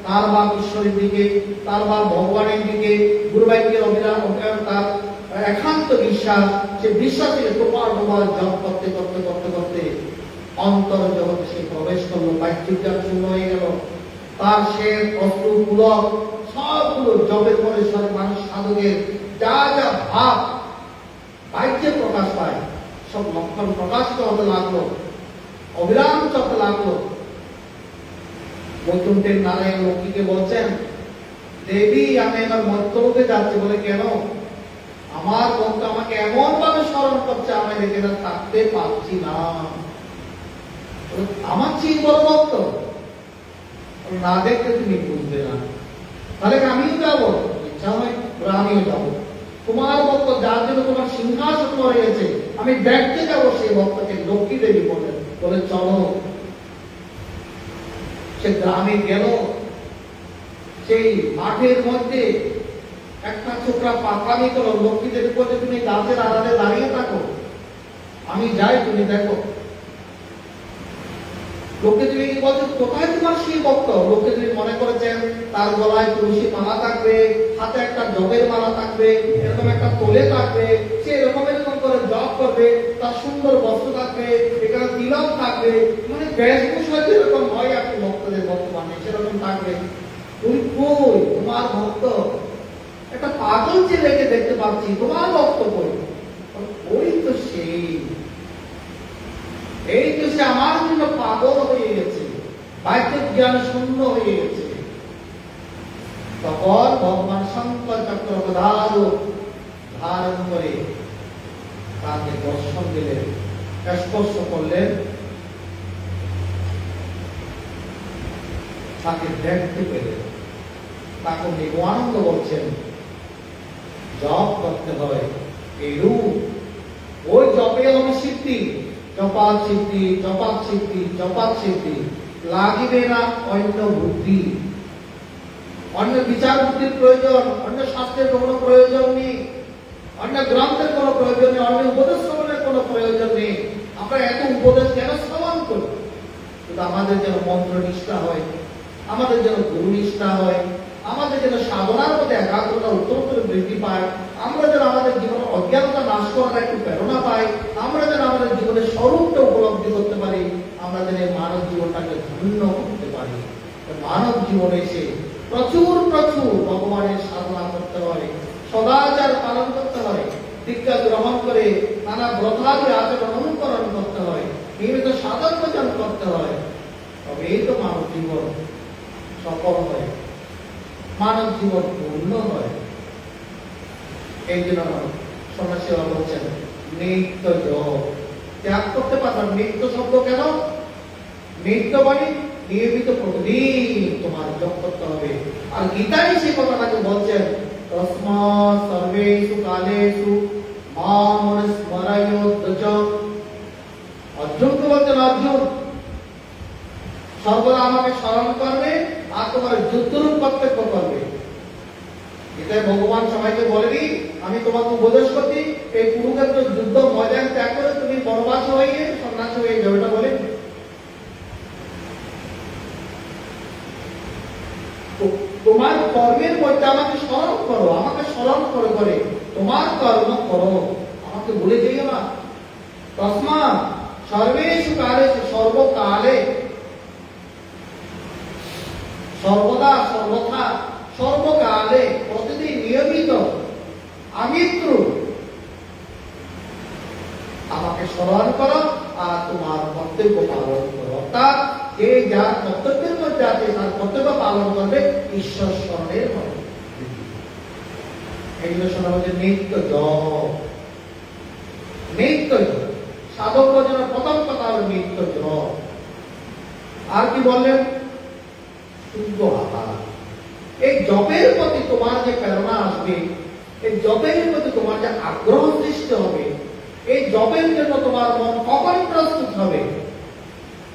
তার বা ঈশ্বরের দিকে, তার বা ভগবানের দিকে, গুরুবাইকে অবিরাম তার একান্ত বিশ্বাস, সে বিশ্বাসে টোপাল টোপাল জপ করতে করতে করতে করতে অন্তর জগতে সে প্রবেশ করলো। বাহ্যিক জ্ঞান শূন্য হয়ে গেল, তার সে অস্ত্র পুলক সবগুলো জপের পরে মানুষ সাধকের যা যা ভাব বাহ্যে প্রকাশ পায়, সব লক্ষণ প্রকাশিত হতে লাগলো, অবিরাম চলতে লাগলো। বৈকুণ্ঠের নারায়ণ লক্ষ্মীকে বলছেন, দেবী আমি এবার মধ্যলোকে যাচ্ছি। বলে কেন? আমার ভক্ত আমাকে এমন ভাবে স্মরণ করছে, আমি দেখে থাকতে পারছি না। আমার চেয়ে বড় ভক্ত না দেখতে তুমি বুঝবে না, তাহলে আমিও যাবো, ইচ্ছা হয় আমিও যাবো। তোমার ভক্ত যার জন্য তোমার সিংহাসন রয়েছে, আমি দেখতে যাবো সেই ভক্তকে। লক্ষ্মী দেবী বললেন, বলে চলো। সে গ্রামে গেল, সেই মাঠের মধ্যে একটা ছোকরা পাকড়ামি করলো। লক্ষ্মী দেবী বলছে, তুমি গাছের আড়ালে দাঁড়িয়ে থাকো, আমি যাই, তুমি দেখো। লক্ষ্মী দেবী বলছে, কোথায় তোমার সেই ভক্ত? লক্ষ্মী দেবী মনে করেছেন তার গলায় তুলসী মালা থাকবে, হাতে একটা জবের মালা থাকবে, এরকম একটা তোলে থাকবে, সে এরকম এরকম করে জপ করবে, তার সুন্দর বস্ত্র থাকবে, এখানে তিলক থাকবে, মানে বেশভূষা যেরকম হয় আপনি ভক্তদের বর্তমানে সেরকম থাকবে। তুমি কই? তোমার ভক্ত একটা পাগল ছেলেকে দেখতে পাচ্ছি, তোমার ভক্ত কই? ওই তো সেই, এই তো সে আমার জন্য পাগল হয়ে গেছে, বাহ্যিক জ্ঞান শূন্য হয়ে গেছে। তখন ভগবান শঙ্কর চক্র ধারণ করে তাকে দর্শন দিলেন, স্পর্শ করলেন, তাকে দেখতে পেলেন। তাকে নির্বানন্দ বলছেন, জপ করতে হয় এইরূপ, ওই জপে হবে সিদ্ধি, জপাত সিদ্ধি, জপাত সিদ্ধি, জপাত সিদ্ধি, লাগিবে না অন্য বুদ্ধি, অন্য বিচার বুদ্ধির প্রয়োজন, অন্য শাস্ত্রের কোনো প্রয়োজন নেই, অন্য গ্রন্থের কোনো প্রয়োজন নেই, অন্য উপদেশ শ্রবণের কোনো প্রয়োজন নেই। আমরা এত উপদেশ কেন শ্রবণ করি? কিন্তু আমাদের যেন মন্ত্র নিষ্ঠা হয়, আমাদের যেন গুরু নিষ্ঠা হয়, আমাদের যেন সাধনার মধ্যে একাগ্রতা উত্তরোত্তর বৃদ্ধি পায়, আমরা যেন আমাদের জীবনের অজ্ঞানতা নাশ করার একটু প্রেরণা পাই, আমরা যেন আমাদের জীবনের স্বরূপটা উপলব্ধি করতে পারি, আমরা যেন মানব জীবনটাকে ধন্য করতে পারি। মানব জীবনে এসে প্রচুর প্রচুর ভগবানের সাধনা করতে হয়, সদাচার পালন করতে হয়, দীক্ষা গ্রহণ করে নানা ব্রতাদি আচরণ অনুকরণ করতে হয়, নিয়মিত সাধন ভজন করতে হয়, তবেই তো মানব জীবন সফল হয়, মানব জীবন পূর্ণ হয়। এই জন্য সন্ন্যাসীরা বলছেন নিত্য জপ ত্যাগ করতে পারবেন। নিত্য শব্দ কেন? নিত্য মানে নিয়মিত প্রতিদিন তোমার জপ করতে হবে। আর গীতায় সেই কথাটাকে বলছেন, তস্মাৎ সর্বেষু কালেষু মাম স্মরয়ুর্য। অর্জুনকে বলছেন, অর্জুন সর্বদা আমাকে স্মরণ করবে আর তোমার যুদ্ধরূপ কর্তব্য করবে। এটাই ভগবান সবাইকে বলেনি, আমি তোমাকে উপদেশ করছি, এই কুরুক্ষেত্র যুদ্ধ ময়দান ত্যাগ করে তুমি বনবাসী হয়ে সন্ন্যাসী হয়ে যাও, এটা বলেন। তোমার কর্মের মধ্যে আমাকে স্মরণ করো, আমাকে স্মরণ করে করে তোমার কর্ম করো, আমাকে ভুলে যেও না। তসমাৎ সর্বেষু কালেষু সর্বকালে, সর্বদা সর্বথা সর্বকালে প্রতিদিন নিয়মিত আমৃত্যু আমাকে স্মরণ করো আর তোমার কর্তব্য পালন করো। অর্থাৎ যে যার কর্তব্যের মধ্যে আছে তার কর্তব্য পালন করবে ঈশ্বর স্মরণের মধ্যে। এগুলো শোনা হচ্ছে নিত্য জপ, নিত্য জপ। সাধক ভজনের প্রথম কথা হলো নিত্য জপ। আর কি বললেন? শুদ্ধ আহার। এই জপের প্রতি তোমার যে প্রেরণা আসবে, এই জপের প্রতি তোমার যে আগ্রহ সৃষ্টি হবে, এই জপের জন্য তোমার মন কখন প্রস্তুত হবে,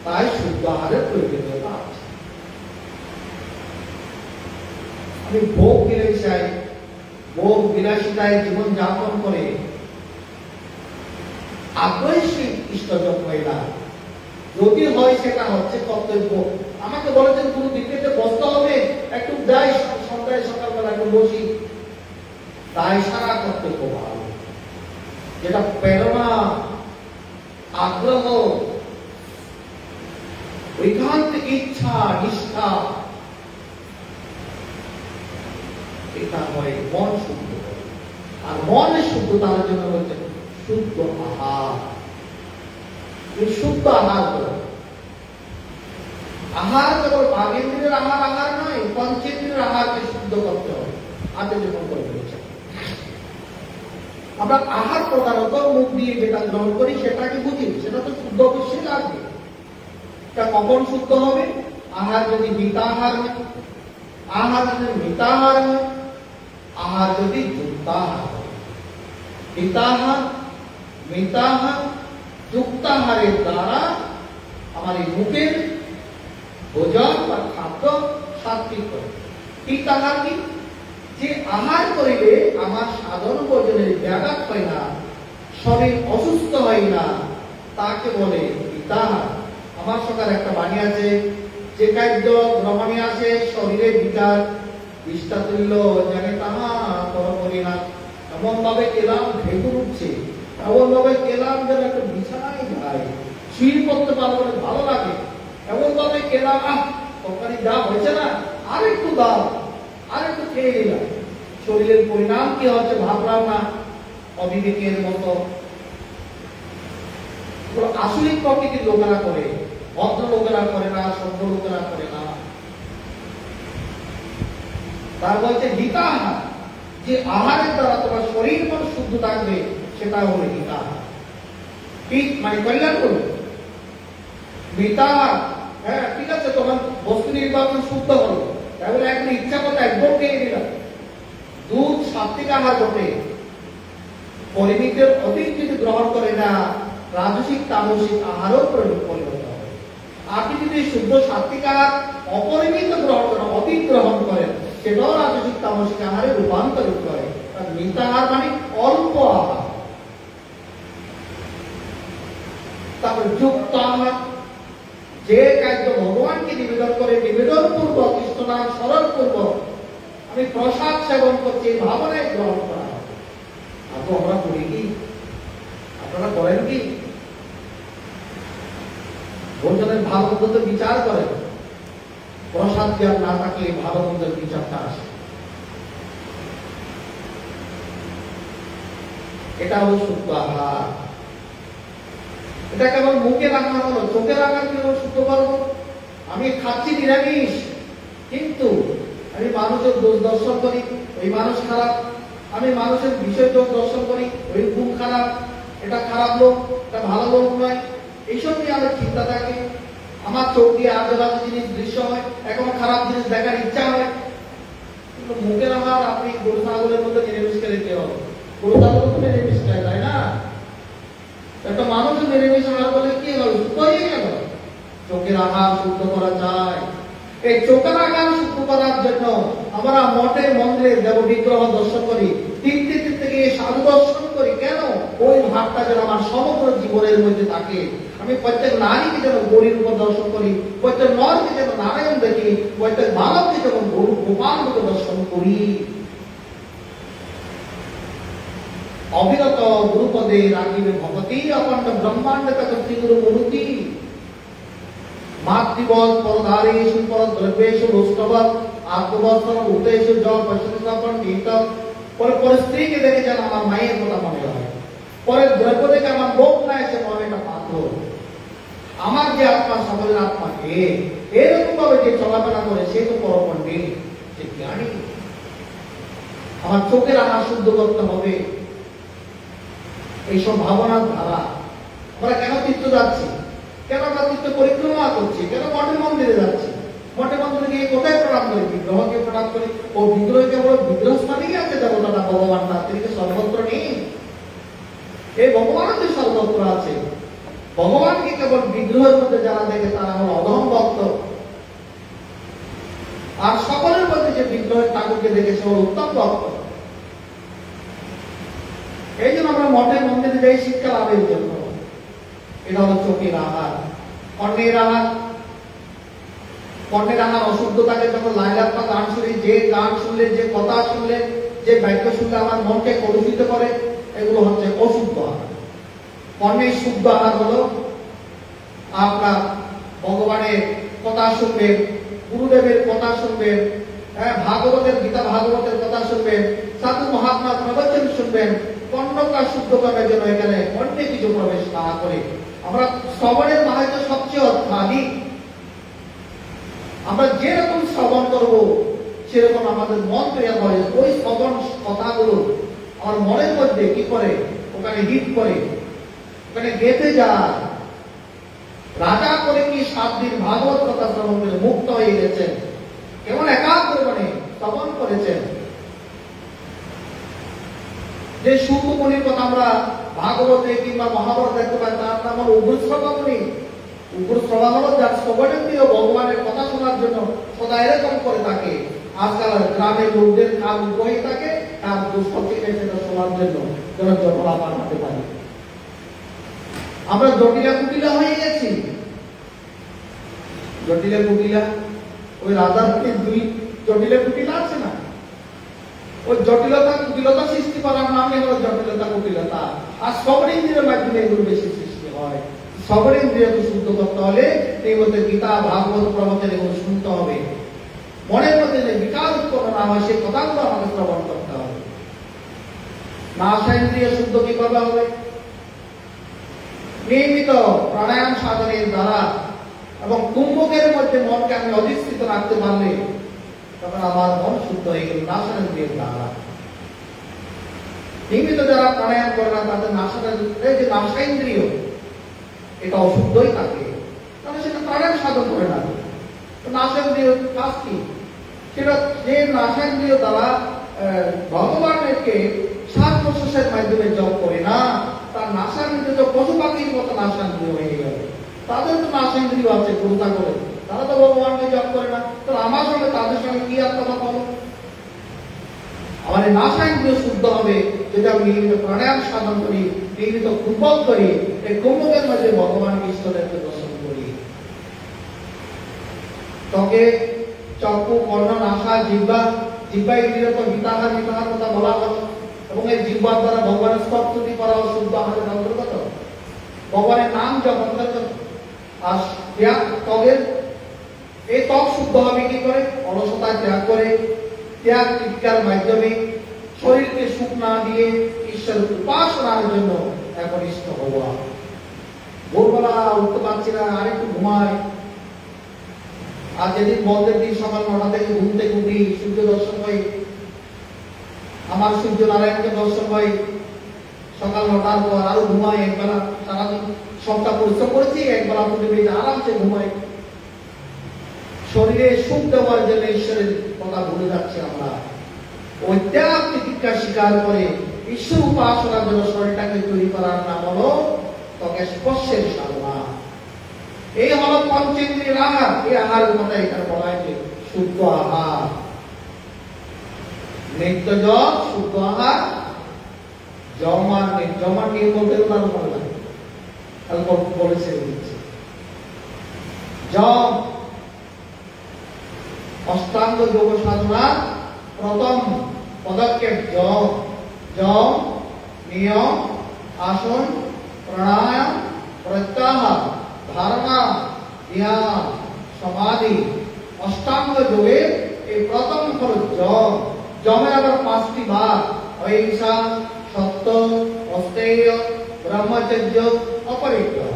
তাই শুদ্ধ আহারের প্রয়োজনীয়তা আছে। আমি ভোগ বিলাসিতায় ভোগ বিলাসিতায় জীবন যাপন করে আগ্রহী ইষ্টজপ হয় না। যদি হয় সেটা হচ্ছে কর্তব্য। আমাকে বলেছেন গুরু দিল্লিতে বসতে হবে, একটু যাই সন্ধ্যায় সকালবেলা একটু বসি, তাই সারা কর্তব্য ভালো। যেটা প্রেরণা, আগ্রহ, ঐকান্তিক ইচ্ছা, নিষ্ঠা, এটা হয় মন শুদ্ধ। আর মনের শুদ্ধতার জন্য হচ্ছে শুদ্ধ আহার। শুদ্ধ আহার করো। আহার কেবল বাগেন্দ্রের আহার নয়, পঞ্চেন্দ্রের আহারকে শুদ্ধ করতে হবে। আগে যেমন করে বলেছেন, আমরা আহার প্রধানত মুখ দিয়ে যেটা গ্রহণ করি সেটাকে বুঝি, সেটা তো শুদ্ধ অবশ্যই লাগবে। তা কখন শুদ্ধ হবে? আহার যদি মিতাহার হয়, আহার যদি মিতাহার হয়, আহার যদি যুক্তাহার হয়। পিতাহার, মিতাহার, যুক্তাহারের দ্বারা আমার এই মুখের ভোজন বা খাদ্য সাত্বিক করে। পিতাহার কি? যে আহার করিলে আমার সাধন ভোজনের ব্যাঘাত হয় না, শরীর অসুস্থ হয় না, তাকে বলে পিতাহার। আমার সকাল একটা বাণী আছে, যে খাদ্য গ্রহণে আসে শরীরে বিকার, বিষ্ঠা তুল্য জানে তাহা করি না। এমন ভাবে এলাম ভেগুর উঠছে, এমন ভাবে এলাম যেন একটা বিছানায় যায়, শুয়ে পড়তে পারবো না, ভালো লাগে। এমন ভাবে এলাম, তরকারি যা হয়েছে না, আর একটু দাও, আর একটু খেয়ে নিলাম। শরীরের পরিণাম কি হচ্ছে ভাবলাম না, অবিবেকের মতো। আসলে প্রকৃতির লোকেরা করে, ভদ্র লোকেরা করে না, সভ্য লোকেরা করে না। তার বলছে গীতা আহার, যে আহারের দ্বারা তোমার শরীর মন শুদ্ধ থাকবে, সেটা হলো গীতা আহার। পিঠ মানে কল্যাণ করবে। গীতা আহার, হ্যাঁ ঠিক আছে, তোমার বস্তু নির্বাচন শুদ্ধ হলো, তাহলে এখন ইচ্ছা করতে একদম খেয়ে দিলাম। দুধ সাত্বিক আহার বটে, পরিমিতের অধিক যদি গ্রহণ করে না, রাজসিক তামসিক আহারও পরিণত হবে। আপনি যদি শুদ্ধ সাত্বিক আহার অপরিমিত গ্রহণ করেন, অধিক গ্রহণ করেন, সেটাও রাজসিক তামসিক আহারে রূপান্তরিত করে। মিতাহার মানে অল্প আহার। তারপর যুক্ত আহার, যে খাদ্য ভগবানকে নিবেদন করে, নিবেদন পূর্বক, কৃষ্ণ নাম স্মরণ পূর্বক আমি প্রসাদ সেবন করছি, এই ভাবনায় গ্রহণ করা হবে। আমরা করি কি? আপনারা করেন কি? ভোজনের ভালো মন্দ বিচার করেন, প্রসাদ জ্ঞান না থাকলে ভালো মন্দের বিচারটা আসে। এটা হলো শুদ্ধ আহার। এটা কেবল মুখের আহার হলো, চোখের আহার কিভাবে শুদ্ধ করবো? আমি খাচ্ছি নিরামিষ, কিন্তু আমি মানুষের দোষ দর্শন করি, ওই মানুষ খারাপ। আমি মানুষের বিষয় দোষ দর্শন করি, ওই খুব খারাপ, এটা খারাপ লোক, এটা ভালো লোক নয়, এইসব নিয়ে আমার চিন্তা থাকে। আমার চোখ দিয়ে আজে বাজে জিনিস দৃশ্য হয়, এখন খারাপ জিনিস দেখার ইচ্ছা হয়। কিন্তু মুখের আহার আপনি গরু ছাগলের মধ্যে নিরামিষ খেলে কি হবে? গরু ছাগল তো নিরামিষ খায়, তাই না? একটা মানুষ নিরামিষ আহার বলে কি হল? শুদ্ধই গেল। চোখের আহার শুদ্ধ করা যায়। এই চোখের আহার শুদ্ধ করার জন্য আমরা মঠে মন্দিরে দেব বিগ্রহ দর্শন করি, তীর্থে গিয়ে সাধু দর্শন করি। কেন? ওই ভাবটা যেন আমার সমগ্র জীবনের মধ্যে থাকে। আমি প্রত্যেক নারীকে যেন গৌরীর উপর দর্শন করি, প্রত্যেক নরকে যেন নারায়ণ দেখি, প্রত্যেক মানবকে যেন গরু গোপাল রূপে দর্শন করি। অবিরত গুরুপদে রাখিবে ভগতি, অখণ্ড ব্রহ্মাণ্ডে তখন ত্রিগুরু মূর্তি। মাতৃবৎ পরধারেষু পরদ্রব্যেষু রুষ্টবৎ আত্মবৎসর উদ্দেশ্যু জ পশ্চিম নিহিত। পরে স্ত্রীকে দেখে যেন আমার মায়ের কথা মনে হয়, পরে দ্রব্য দেখে আমার বোধ না এসে মনে একটা পাত্র। আমার যে আত্মা সকলের আত্মাকে এরকম ভাবে যে চলাফেরা করে সে তো পরপণ্ডিত, সে জ্ঞানী। আমার চোখের আনা শুদ্ধ করতে হবে। এইসব ভাবনার ধারা আমরা কেন তীর্থ যাচ্ছি, কেন আমরা তীর্থ পরিক্রমা করছি, কেন মঠে মন্দিরে যাচ্ছি? মঠে মন্দিরে গিয়ে কোথায় প্রণাম করি? বিগ্রহকে প্রণাম করি। ও বিগ্রহ কেবল বিগ্রহ স্থানেই আছে দেবতাটা, ভগবান না, তিনি সর্বত্র নেই। এই ভগবান যে সর্বত্র আছে। ভগবানকে কেবল বিগ্রহের মধ্যে যারা দেখে তারা হল অধম ভক্ত, আর সকলের মধ্যে যে বিগ্রহের ঠাকুরকে দেখে সে হল উত্তম ভক্ত। এই জন্য আমরা মঠে মন্দিরে যাই শিক্ষা লাভের জন্য। এটা হলো চোখের আহার। কর্ণের আহার, কর্ণের আহার অশুদ্ধতাকে যখন লাইলাপ্পা গান শুনি, যে গান শুনলে, যে কথা শুনলে, যে বাক্য শুনলে আমার মনকে কলুষিত করে, এগুলো হচ্ছে অশুদ্ধ আহার। কর্ণের শুদ্ধ আহার হলো আপনার ভগবানের কথা শুনবেন, গুরুদেবের কথা শুনবেন, ভাগবতের গীতা ভাগবতের কথা শুনবেন, সাধু মহাত্মার প্রবচন শুনবেন। কর্ণকা শুদ্ধ করার জন্য এখানে অন্য কিছু প্রবেশ না করে আমরা শ্রবণের মাহাত্ম্য সবচেয়ে অত্যাধিক। আমরা যেরকম শ্রবণ করবো সেরকম আমাদের মন তৈরি করে। ওই শ্রবণ কথাগুলো আমার মনের মধ্যে কি করে, ওখানে হিট করে, ওখানে গেঁথে যায়। রাজা করে কি 7 দিন ভাগবত কথা শ্রবণ করে মুক্ত হয়ে গেছেন, কেমন একাগ্র মানে শ্রবণ করেছেন। যে সুতমণির কথা আমরা ভাগবতে কিংবা মহাভারত দেখতে পাই, তার নাম হল উগ্রশ্রবামণি। উগ্রশ্রবা হলো যার শ্রবণেন্দ্রিয় ভগবানের কথা শোনার জন্য সদা এরকম করে থাকে। আজকাল গ্রামের লোকদের কাজ হয়ে থাকে তার দুঃখ থেকে সেটা শোনার জন্য যেন জটলা পার হতে পারে। আমরা জটিলা কুটিলা হয়ে গেছি। জটিলা কুটিলা, ওই রাজার 2 জটিলা কুটিলা আছে না, ওই জটিলতা কুটিলতা সৃষ্টি করার নামে হলো জটিলতা কুটিলতা। আর শ্রবণেন্দ্রিয়ের মাধ্যমে এগুলো বেশি সৃষ্টি হয়। শ্রবণেন্দ্রিয়কে শুদ্ধ করতে হলে এই মধ্যে গীতা ভাগবত প্রবচন এগুলো শুনতে হবে। মনের মধ্যে যে বিকার উৎপন্ন না হয় সেই কথাগুলো আমাকে শ্রবণ করতে হবে। নাসাইন্দ্রিয় শুদ্ধ কিভাবে হবে? নিয়মিত প্রাণায়াম সাধনের দ্বারা এবং কুম্ভকের মধ্যে মনকে আমি অধিষ্ঠিত রাখতে পারলে তখন আমার মন শুদ্ধ হয়ে গেল নাসাইন্দ্রিয়ের দ্বারা। নিয়মিত যারা প্রাণায়াম করে না তাদের নাসাইন্দ্রিয় এটা অশুদ্ধই থাকে, তাহলে সেটা প্রাণায়াম সাধন করে না। নাসাইন্দ্রিয় কাজ কি? সেটা যে নাসাইন্দ্রিয় দ্বারা ভগবানকে শ্বাস প্রশ্বাসের মাধ্যমে জপ করে না, তার নাসাইন্দ্রিয় তো পশু পাখির মতো নাসাইন্দ্রিয় হয়ে গেল। তাদের তো নাসাইন্দ্রিয় আছে, চিন্তা করে তারা তো ভগবানকে জপ করে না। তো আমার সঙ্গে তাদের সঙ্গে কি আত্মা পাবো? আমার এই নাসাইন্দ্রিয় শুদ্ধ হবে যদি আমি নিয়মিত প্রাণায়াম সাধন করি, নিয়মিত কুম্ভক করি, এই কুম্ভকের মধ্যে ভগবান ঈশ্বরকে দর্শন করি। ত্বকে চক্ষু, কর্ণ, নাসা, জিহ্বা, জিহ্বা ইন্দ্রিয় তো হিতাহার মিতাহার কথা বলা হলো, এবং এই জিহ্বার দ্বারা ভগবানের স্তবস্তুতি করা শুদ্ধ আহারের অন্তর্গত, ভগবানের নাম জপ অন্তর্গত। আর ত্বকের এই ত্বক শুদ্ধ হবে কি করে? অলসতা ত্যাগ করে, ত্যাগ টিকার মাধ্যমে শরীরকে সুখ না দিয়ে ঈশ্বরের উপাসনার জন্য একনিষ্ঠ হওয়া। ভোরবেলা উঠতে পারছি না, আরেকটু ঘুমাই। আর যেদিন বন্ধের দিন সকাল 9টা থেকে ঘুম থেকে উঠি, সূর্য দর্শন হয়, আমার সূর্য নারায়ণকে দর্শন হয় সকাল 9টার পর, আরো ঘুমাই একবেলা। সারাদিন সবটা পরিশ্রম করেছি, একবেলা উঠে বেরিয়ে আরামসে ঘুমাই। শরীরে সুখ দেওয়ার জন্য ঈশ্বরের কথা ভুলে যাচ্ছি আমরা। ওই ত্যাগ তিতিক্ষা স্বীকার করে ঈশ্বর উপাসনার জন্য শরীরটাকে তৈরি করার নাম হলো ত্বকের স্পর্শের সাধনা। এই হলো পঞ্চেন্দ্রিয়ের আহার। এই আহারের কথা এখানে বলা হয়েছে শুদ্ধ আহার। নিত্য জল শুদ্ধ আহার, জমান নির্মল বেরোনার ভালো লাগে। বলে ছেড়ে দিচ্ছে। যম, অষ্টাঙ্গ যোগ সাধনার প্রথম পদক্ষেপ যম। যম, নিয়ম, আসন, প্রাণায়াম, প্রত্যাহার, ধারণা, ধ্যান, সমাধি, অষ্টাঙ্গ যোগের এই প্রথম হল যম। যমের আবার 5টি ভাগ: অহিংসা, সত্য, অস্তেয়, ব্রহ্মচর্য, অপরিগ্রহ।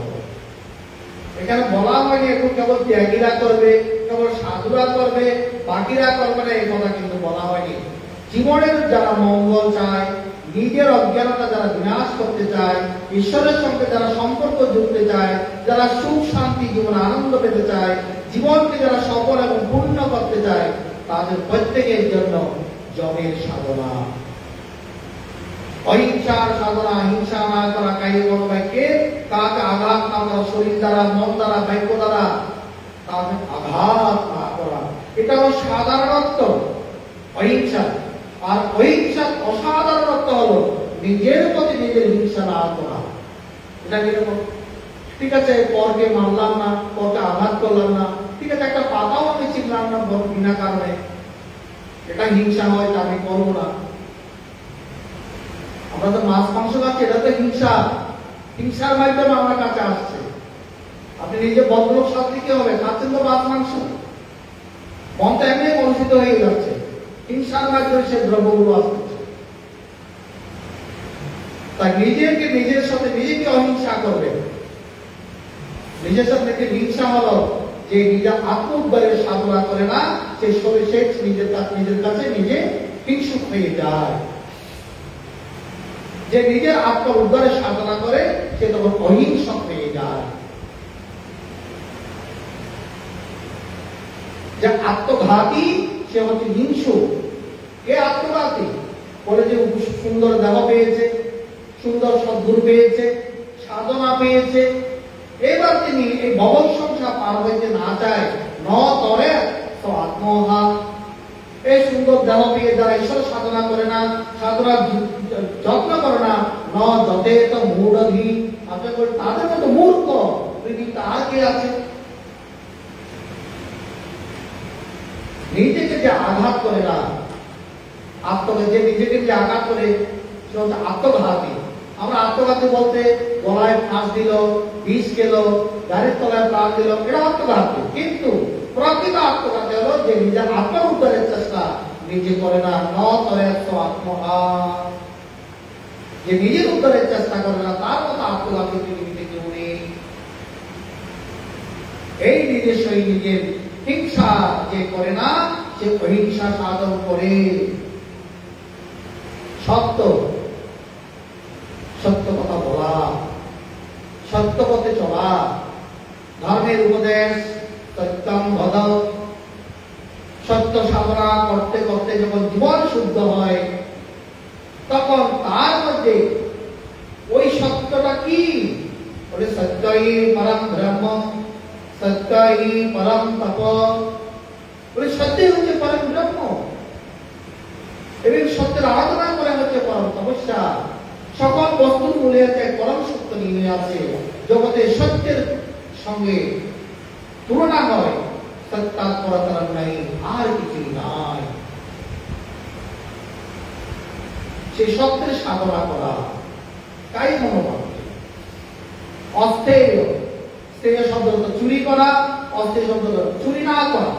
এখানে বলা হয়নি এখন কেবল ত্যাগীরা করবে, কেবল সাধুরা করবে, বাকিরা করবে না, এই কথা কিন্তু বলা হয়নি। জীবনের যারা মঙ্গল চায়, নিজের অজ্ঞানতা যারা বিনাশ করতে চায়, ঈশ্বরের সঙ্গে যারা সম্পর্ক জুড়তে চায়, যারা সুখ শান্তি জীবন আনন্দ পেতে চায়, জীবনকে যারা সফল এবং পূর্ণ করতে চায়, তাদের প্রত্যেকের জন্য যমের সাধনা। অহিংসার সাধনা, হিংসা না করা, কায়িক মনোবাক্যে কাকে আঘাত না করা, শরীর দ্বারা, মন দ্বারা, বাক্য দ্বারা কাকে আঘাত না করা, এটা হলো সাধারণত্ব অহিংসা। আর অহিংসার অসাধারণত্ব হলো নিজের প্রতি নিজের হিংসা না করা। এটা কিরকম? ঠিক আছে, পরকে মারলাম না, পরকে আঘাত করলাম না, ঠিক আছে, একটা পাতাও আমি ছিনলাম না বিনা কারণে, এটা হিংসা হয়, তা আমি করবো না। আমরা তো মাছ মাংস খাচ্ছি, এটা তো হিংসা। হিংসার মাধ্যমে আমার কাছে আসছে। আপনি নিজে বদলোক সাথে কি হবে? খাচ্ছেন তো মাছ মাংস, মন তো এমনি কলুষিত হয়ে যাচ্ছে। হিংসার মাধ্যমে সে দ্রব্যগুলো আসছে। তাই নিজেকে নিজের সাথে নিজেকে অহিংসা করবে। নিজের সাথে হিংসা হলো যে নিজের আত্ম উদ্ধারের সাধনা করে না, সে শরীর নিজের কাছে নিজে হিংসুক হয়ে যায়। যে নিজের আত্ম উদ্ধারের সাধনা করে সে তখন অহিংসক হয়ে যায়। যে আত্মঘাতী সে হচ্ছে হিংসুক। কে আত্মঘাতী? বলে যে সুন্দর দেহ পেয়েছে, সুন্দর সদ্গুণ পেয়েছে, সাধনা পেয়েছে, এবার তিনি এই ভবন সংসার পার হইতে না চায়, ন তরে তো আত্মহা। এই সুন্দর দেহ পেয়ে যারা ঈশ্বর সাধনা করে না, সাধনার যত্ন করে না, ন যতে তো মূঢ়ধী, আপনি তাদের মতো মূর্খ পৃথিবীতে আর কে আছে? নিজেকে যে আঘাত করে না, যে নিজেকে যে আঘাত করে সে হচ্ছে আত্মঘাতী। আমরা আত্মঘাতী বলতে গলায় ফাঁস দিল, বিষ খেল, গাড়ির তলায় প্রাণ দিল, এটা আত্মঘাতী। কিন্তু প্রকৃত আত্মঘাতী হলো যে নিজের আত্ম উদ্ধারের চেষ্টা নিজে করে না, ন তরে আত্মহা। যে নিজের উদ্ধারের চেষ্টা করে না, তার মতো আত্মঘাতী পৃথিবীতে কেউ নেই। এই নিজস্বই নিজের হিংসা যে করে না, সে অহিংসা সাধন করে। সত্য, সত্য কথা বলা, সত্য পথে চলা, ধর্মের উপদেশ, সত্যম বদ। সত্য সাধনা করতে করতে যখন জীবন শুদ্ধ হয়, তখন তার মধ্যে ওই সত্যটা কি? বলে সত্যই পরম ব্রহ্ম, সত্যই পরম তপ। বলে সত্যই হচ্ছে পরম ব্রহ্ম এবং সত্যের আরাধনা করা হচ্ছে পরম তপস্যা। সকল বস্তুর মূলে এক পরম সত্য নিয়ে আছে। জগতে সত্যের সঙ্গে তুলনা হয়, সত্যার পরাতরণ নাই, আর কিছুই নাই। সেই সত্যের সাধনা করা, তাই মনোভাব। অস্থেয়, স্থেয় শব্দ চুরি করা, অস্থেয় শব্দ চুরি না করা।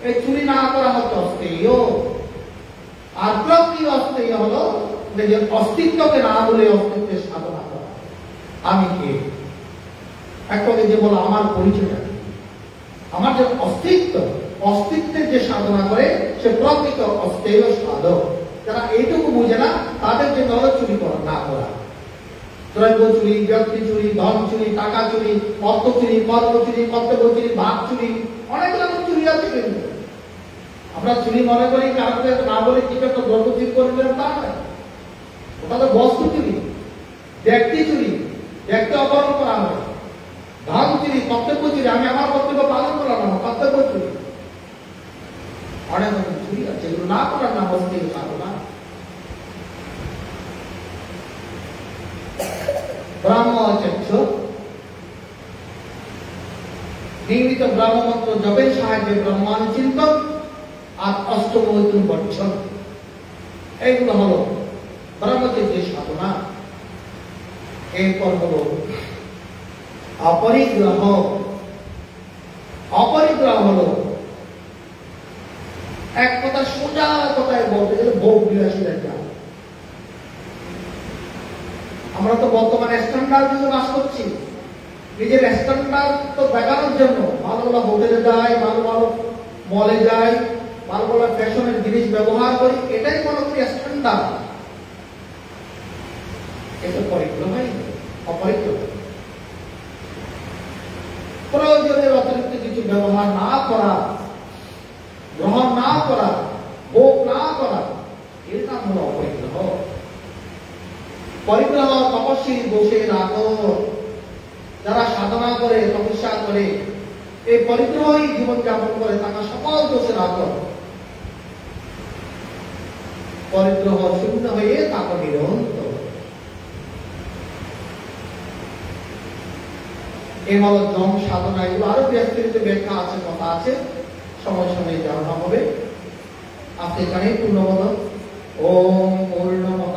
এই চুরি না করা হচ্ছে অস্থেয়। আর প্রকৃত অস্থেয় হলো নিজের অস্তিত্বকে না বলে অস্তিত্বের সাধনা করা। আমি কে? একটাকে যে বলো আমার পরিচয়টা, আমার যে অস্তিত্ব, অস্তিত্বের যে সাধনা করে সে প্রকৃত অস্থেয় সাধক। যারা এইটুকু বুঝে না, তাদের জন্য হলো চুরি করা না করা। দ্রব্য চুরি, ব্যক্তি চুরি, ধন চুরি, টাকা চুরি, অর্থ চুরি, কর্ম চুরি, কর্তব্য চুরি, ভাগ চুরি, অনেক রকম চুরি আছে। কিন্তু আমরা চুরি মনে করি কারণে না বলে কি একটা দ্রব্য চুরি করে দিলাম, তা নয়। ওটা তো বস্তু চুরি, ব্যক্তি চুরি, ব্যক্তি অপহরণ করা হয়। ধন চুরি, কর্তব্য চুরি, আমি আমার কর্তব্য পালন করলাম না, কর্তব্য চুরি। অনেক রকম চুরি আছে, এগুলো না করার নাম অস্থির সাধনা। ব্রহ্মচর্য, নিয়মিত ব্রহ্মমন্ত্র জপের সাহায্যে ব্রহ্মানুচিন্তন আর অষ্টমৈতুন বর্জন, এইগুলো হলো ব্রহ্মচর্যের সাধনা। এরপর হলো অপরিগ্রহ। অপরিগ্রহ হলো এক কথা, সোজা কথায় বলতে গেলে ভোগ বিলাসিতার জাল। আমরা তো বর্তমানে স্ট্যান্ডার্ড যুগে বাস করছি। নিজের স্ট্যান্ডার্ড তো দেখানোর জন্য ভালো ভালো হোটেলে যাই, ভালো ভালো মলে যাই, ভালো ভালো ফ্যাশনের জিনিস ব্যবহার করি, এটাই মনে করি স্ট্যান্ডার্ড। এটা পরিগ্রহই অপরিগ্রহ। প্রয়োজনের অতিরিক্ত কিছু ব্যবহার না করা, গ্রহণ না করা, ভোগ না করা, এর নাম হলো অপরিগ্রহ। পরিগ্রহ তপস্বী দোষের আগর। যারা সাধনা করে, তপস্যা করে, এই পরিগ্রহই জীবনযাপন করে, তারা সকল দোষের আগর। পরিগ্রহ শূন্য হয়ে তাকে নিরন্তর। এ হলো জম সাধনা। এগুলো আরো বিস্তৃত ব্যাখ্যা আছে, কথা আছে, সময় সময়ে জানানো হবে। আজকে এখানেই পূর্ণবোধ। ওম পূর্ণমদ